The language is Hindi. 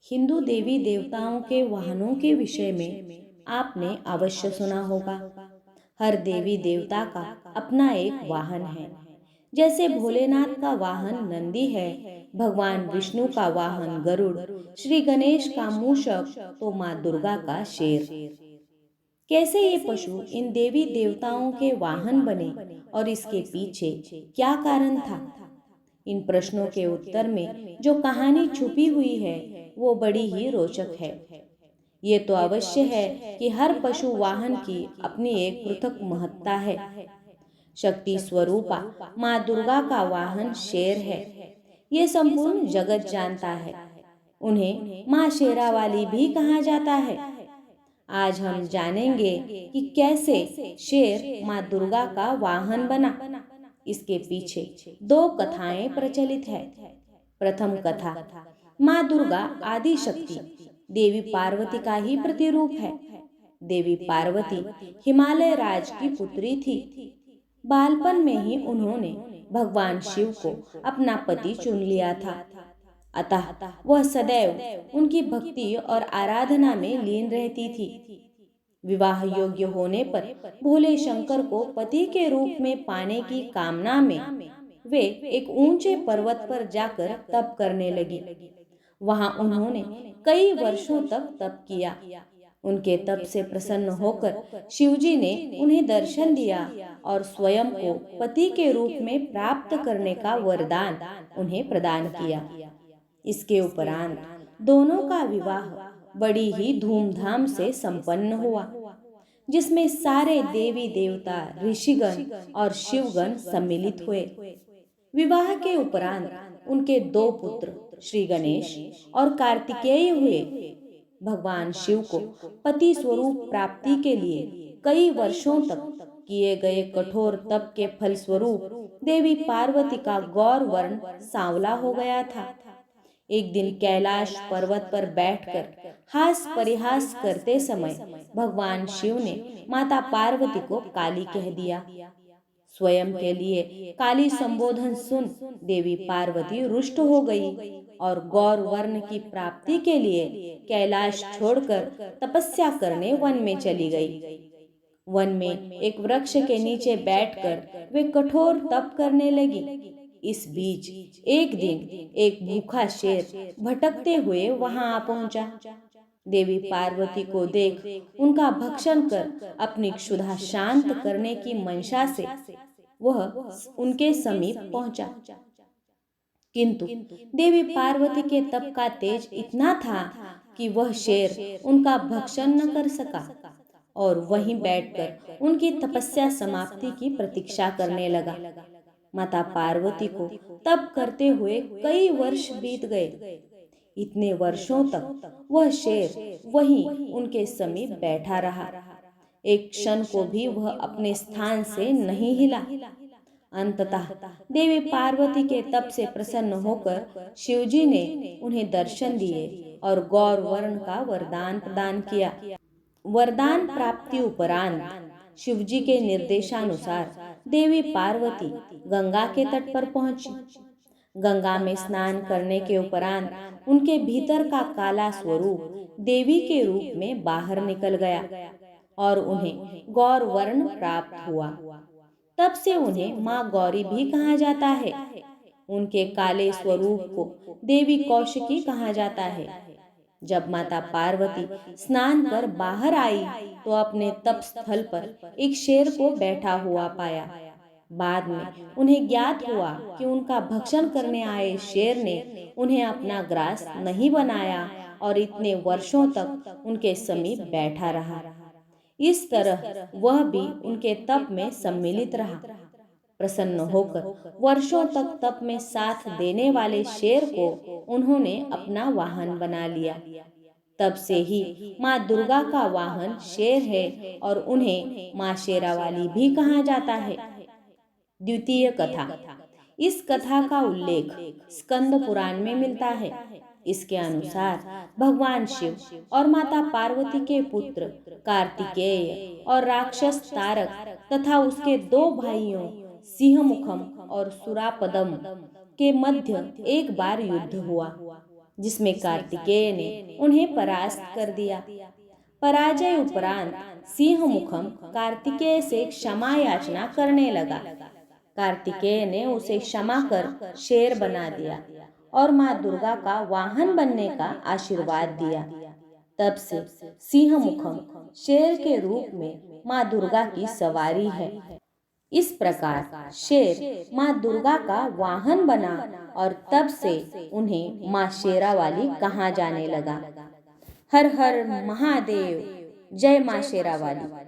हिंदू देवी देवताओं के वाहनों के विषय में आपने अवश्य सुना होगा। हर देवी देवता का अपना एक वाहन है। जैसे भोलेनाथ का वाहन नंदी है, भगवान विष्णु का वाहन गरुड़, श्री गणेश का मूषक, तो माँ दुर्गा का शेर। कैसे ये पशु इन देवी देवताओं के वाहन बने और इसके पीछे क्या कारण था? इन प्रश्नों के उत्तर में जो कहानी छुपी हुई है वो बड़ी ही रोचक है। ये तो अवश्य है कि हर पशु वाहन की अपनी एक पृथक महत्ता है। शक्ति स्वरूपा माँ दुर्गा का वाहन शेर है, ये संपूर्ण जगत जानता है। उन्हें माँ शेरावाली भी कहा जाता है। आज हम जानेंगे कि कैसे शेर माँ दुर्गा का वाहन बना। इसके पीछे दो कथाएं प्रचलित है। प्रथम कथा, माँ दुर्गा आदि शक्ति देवी पार्वती का ही प्रतिरूप है। देवी पार्वती हिमालय राज की पुत्री थी। बालपन में ही उन्होंने भगवान शिव को अपना पति चुन लिया था। अतः वह सदैव उनकी भक्ति और आराधना में लीन रहती थी। विवाह योग्य होने पर भोले शंकर को पति के रूप में पाने की कामना में वे एक ऊंचे पर्वत पर जाकर तप करने लगी। वहां उन्होंने कई वर्षों तक तप किया। उनके तप से प्रसन्न होकर शिवजी ने उन्हें दर्शन दिया और स्वयं को पति के रूप में प्राप्त करने का वरदान उन्हें प्रदान किया। इसके उपरांत दोनों का विवाह बड़ी ही धूमधाम से संपन्न हुआ, जिसमें सारे देवी देवता, ऋषिगण और शिवगण सम्मिलित हुए। विवाह के उपरांत उनके दो पुत्र श्री गणेश और कार्तिकेय हुए। भगवान शिव को पति स्वरूप प्राप्ति के लिए कई वर्षों तक किए गए कठोर तप के फलस्वरूप देवी पार्वती का गौर वर्ण सांवला हो गया था। एक दिन कैलाश पर्वत पर बैठकर हास परिहास करते समय भगवान शिव ने माता पार्वती को काली कह दिया। स्वयं के लिए काली संबोधन सुन देवी पार्वती रुष्ट हो गई और गौर वर्ण की प्राप्ति के लिए कैलाश छोड़कर तपस्या करने वन में चली गई। वन में एक वृक्ष के नीचे बैठकर वे कठोर तप करने लगी। इस बीच एक दिन एक भूखा शेर भटकते हुए वहां आ पहुंचा। देवी पार्वती को देख उनका भक्षण कर अपनी क्षुधा शांत करने की मंशा से वह उनके समीप पहुंचा, किंतु देवी पार्वती के तप का तेज इतना था कि वह शेर उनका भक्षण न कर सका और वहीं बैठकर उनकी तपस्या समाप्ति की प्रतीक्षा करने लगा। माता पार्वती को तप करते हुए कई वर्ष बीत गए। इतने वर्षों तक वह शेर वहीं उनके समीप बैठा रहा। एक क्षण को भी वह अपने स्थान से नहीं हिला। अंततः देवी पार्वती के तप से प्रसन्न होकर शिवजी ने उन्हें दर्शन दिए और गौर वर्ण का वरदान प्रदान किया। वरदान प्राप्ति उपरांत शिवजी के निर्देशानुसार देवी पार्वती गंगा के तट पर पहुंची। गंगा में स्नान करने के उपरांत उनके भीतर का काला स्वरूप देवी के रूप में बाहर निकल गया और उन्हें गौर वर्ण प्राप्त हुआ। तब से उन्हें माँ गौरी भी कहा जाता है। उनके काले स्वरूप को देवी कौशिकी कहा जाता है। जब माता पार्वती स्नान कर बाहर आई तो अपने तप स्थल पर एक शेर को बैठा हुआ पाया। बाद में उन्हें ज्ञात हुआ कि उनका भक्षण करने आए शेर ने उन्हें अपना ग्रास नहीं बनाया और इतने वर्षों तक उनके समीप बैठा रहा। इस तरह वह भी उनके तप में सम्मिलित रहा। प्रसन्न होकर वर्षों तक तप में साथ देने वाले शेर को उन्होंने अपना वाहन बना लिया। तब से ही माँ दुर्गा का वाहन शेर है और उन्हें माँ शेरावाली भी कहा जाता है। द्वितीय कथा। इस कथा का उल्लेख स्कंद पुराण में मिलता है। इसके अनुसार भगवान शिव और माता पार्वती के पुत्र कार्तिकेय और राक्षस तारक तथा उसके दो भाइयों सिंहमुखम और सुरापदम के मध्य एक बार युद्ध हुआ। जिसमें कार्तिकेय ने उन्हें परास्त कर दिया। पराजय उपरांत सिंह मुखम कार्तिकेय से क्षमा याचना करने लगा। कार्तिकेय ने उसे क्षमा कर शेर बना दिया और माँ दुर्गा का वाहन बनने का आशीर्वाद दिया। तब से सिंह मुखम शेर के रूप में माँ दुर्गा की सवारी है। इस प्रकार शेर माँ दुर्गा का वाहन बना और तब से उन्हें माँ शेरावाली कहा जाने लगा। हर हर महादेव, जय माँ शेरावाली।